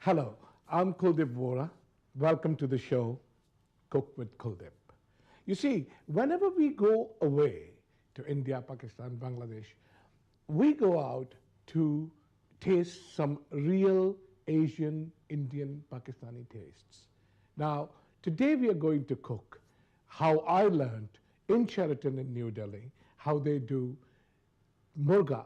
Hello, I'm Kuldeep Vora. Welcome to the show, Cook with Kuldeep. You see, whenever we go away to India, Pakistan, Bangladesh, we go out to taste some real Asian, Indian, Pakistani tastes. Now, today we are going to cook how I learned in Sheraton in New Delhi, how they do murga,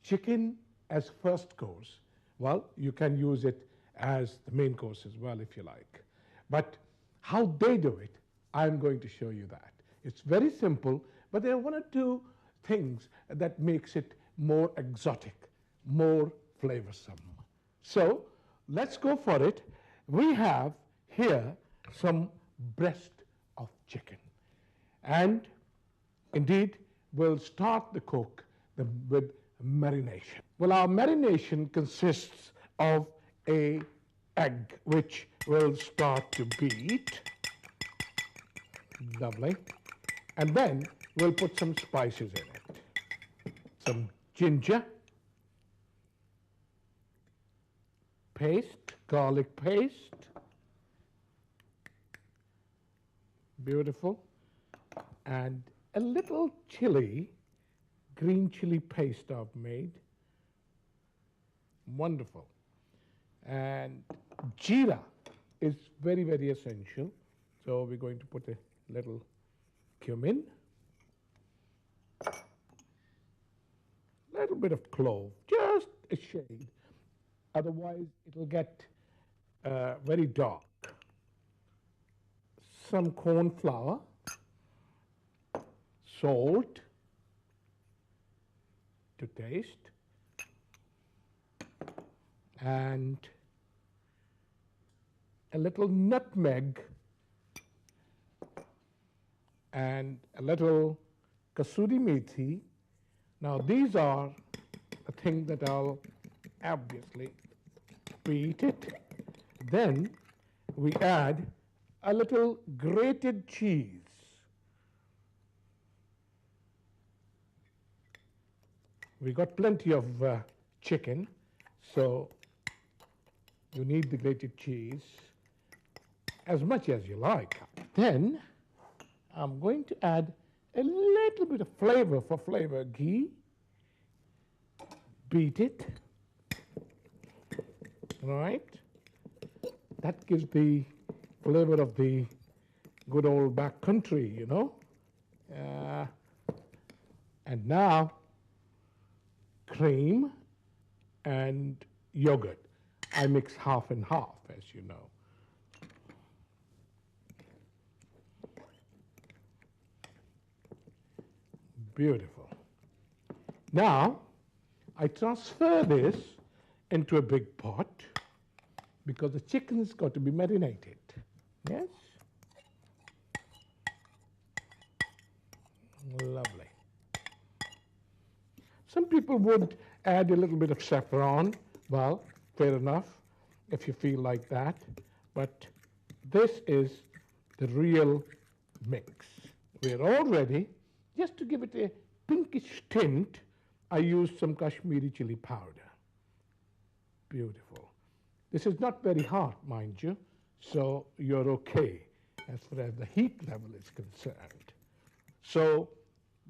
chicken as first course. Well, you can use it as the main course as well if you like. But how they do it, I'm going to show you that. It's very simple, but there are one or two things that makes it more exotic, more flavorsome. So let's go for it. We have here some breast of chicken. And indeed, we'll start the cook with marination. Well, our marination consists of an egg, which we'll start to beat. Lovely. And then we'll put some spices in it. Some ginger paste, garlic paste. Beautiful. And a little chili, green chili paste I've made. Wonderful. And jeera is very, very essential. So we're going to put a little cumin, little bit of clove, just a shade. Otherwise, it'll get very dark. Some corn flour, salt to taste, and a little nutmeg and a little kasuri methi. Now these are the things that I'll obviously beat it. Then we add a little grated cheese. We got plenty of chicken, so you need the grated cheese as much as you like. Then I'm going to add a little bit of flavor ghee. Beat it. Right? That gives the flavor of the good old back country, you know. And now cream and yogurt. I mix half and half, as you know. Beautiful. Now, I transfer this into a big pot because the chicken's got to be marinated. Yes? Lovely. Some people would add a little bit of saffron. Well, fair enough, if you feel like that. But this is the real mix. We're all ready. Just to give it a pinkish tint, I used some Kashmiri chili powder. Beautiful. This is not very hot, mind you, so you're okay as far as the heat level is concerned. So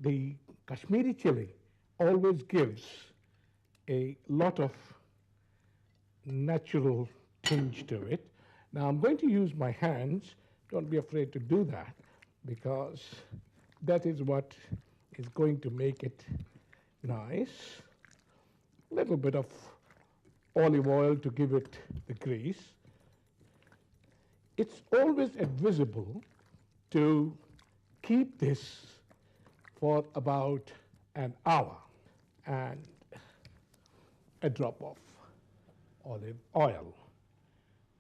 the Kashmiri chili always gives a lot of natural tinge to it. Now I'm going to use my hands. Don't be afraid to do that because that is what is going to make it nice. A little bit of olive oil to give it the grease. It's always advisable to keep this for about an hour and a drop of olive oil.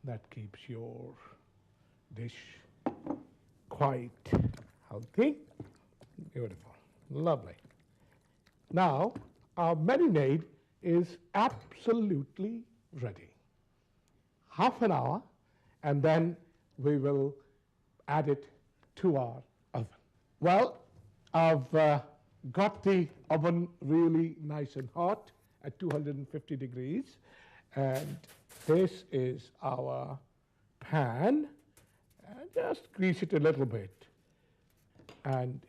That keeps your dish quite healthy. Beautiful. Lovely. Now, our marinade is absolutely ready. Half an hour, and then we will add it to our oven. Well, I've got the oven really nice and hot at 250 degrees, And this is our pan. And just grease it a little bit. And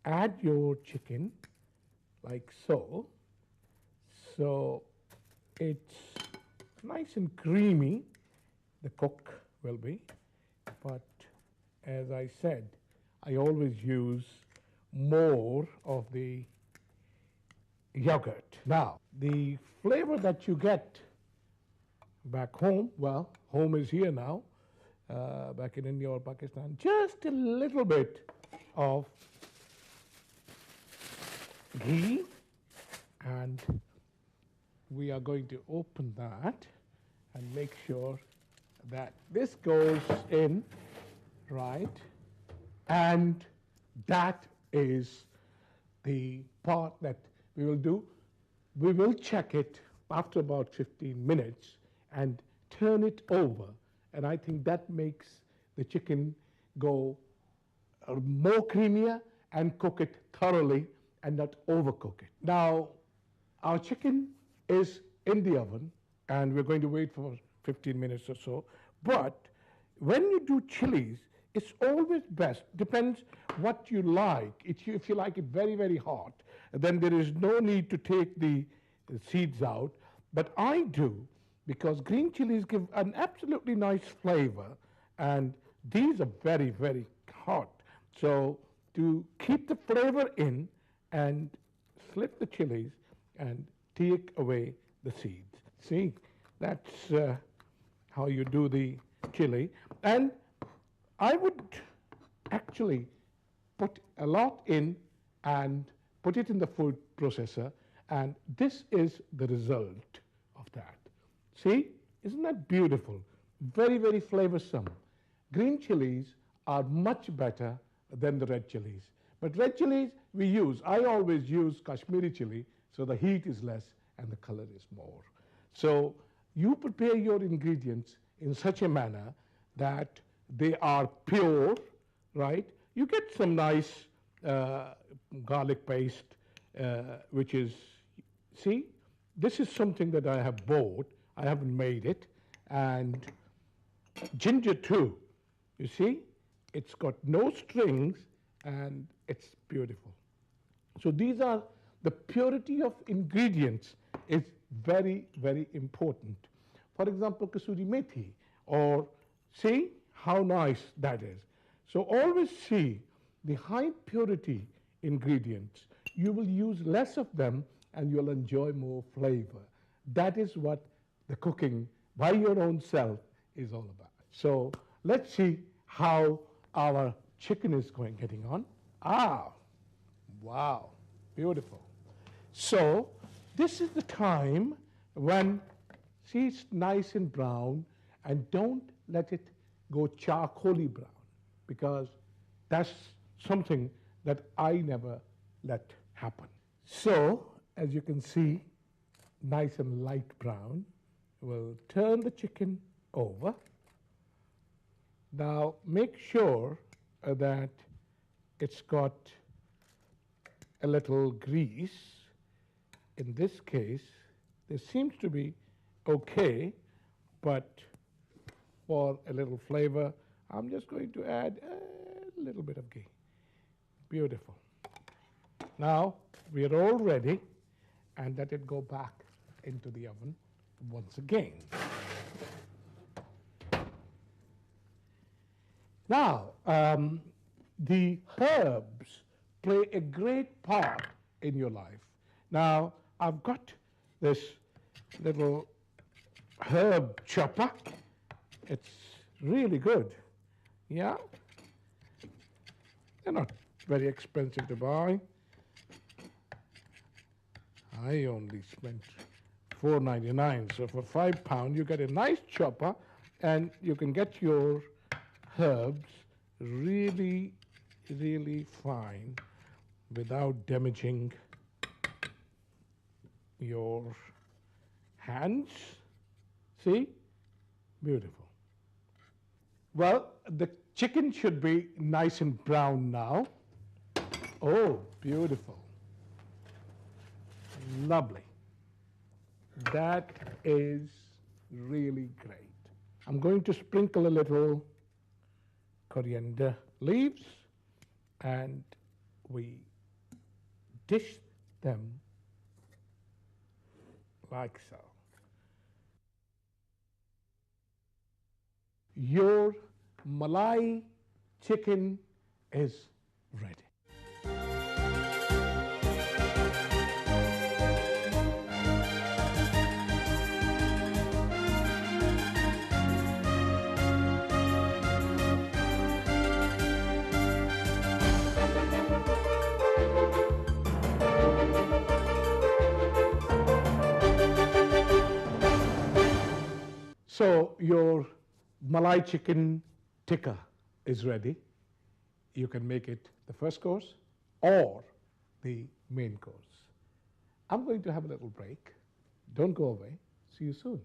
add your chicken like so. So it's nice and creamy, the cook will be. But as I said, I always use more of the yogurt. Now, the flavor that you get back home, well, home is here now, back in India or Pakistan, just a little bit of ghee, and we are going to open that and make sure that this goes in right, and that is the part that we will do. We will check it after about 15 minutes and turn it over, and I think that makes the chicken go more creamier and cook it thoroughly and not overcook it. Now, our chicken is in the oven, and we're going to wait for 15 minutes or so. But when you do chilies, it's always best, depends what you like. If you like it very, very hot, then there is no need to take the seeds out. But I do, because green chilies give an absolutely nice flavor, and these are very, very hot. So to keep the flavor in and slip the chilies and take away the seeds. See, that's how you do the chili. And I would actually put a lot in and put it in the food processor, and this is the result of that. See, isn't that beautiful? Very, very flavorsome. Green chilies are much better than the red chilies. But red chilies I always use Kashmiri chili, so the heat is less and the color is more. So you prepare your ingredients in such a manner that they are pure, right? You get some nice garlic paste, which is, see, this is something that I have bought. I haven't made it. And ginger too, you see, it's got no strings and it's beautiful. So these are, the purity of ingredients is very, very important. For example, kasuri methi, or see how nice that is. So always see the high purity ingredients. You will use less of them and you'll enjoy more flavor. That is what the cooking by your own self is all about. So let's see how our chicken is getting on. Ah, wow, beautiful. So this is the time when, see, it's nice and brown, and don't let it go charcoaly brown, because that's something that I never let happen. So, as you can see, nice and light brown. We'll turn the chicken over. Now, make sure that it's got a little grease. In this case, this seems to be okay, but for a little flavor, I'm just going to add a little bit of ghee. Beautiful. Now, we are all ready, and let it go back into the oven once again. Now, the herbs play a great part in your life. Now, I've got this little herb chopper. It's really good. Yeah? They're not very expensive to buy. I only spent $4.99. So for £5, you get a nice chopper, and you can get your herbs really, really fine without damaging your hands. See? Beautiful. Well, the chicken should be nice and brown now. Oh, beautiful. Lovely. That is really great. I'm going to sprinkle a little coriander leaves, and we dish them like so. Your Malai chicken is ready. So your Malai chicken tikka is ready. You can make it the first course or the main course. I'm going to have a little break. Don't go away. See you soon.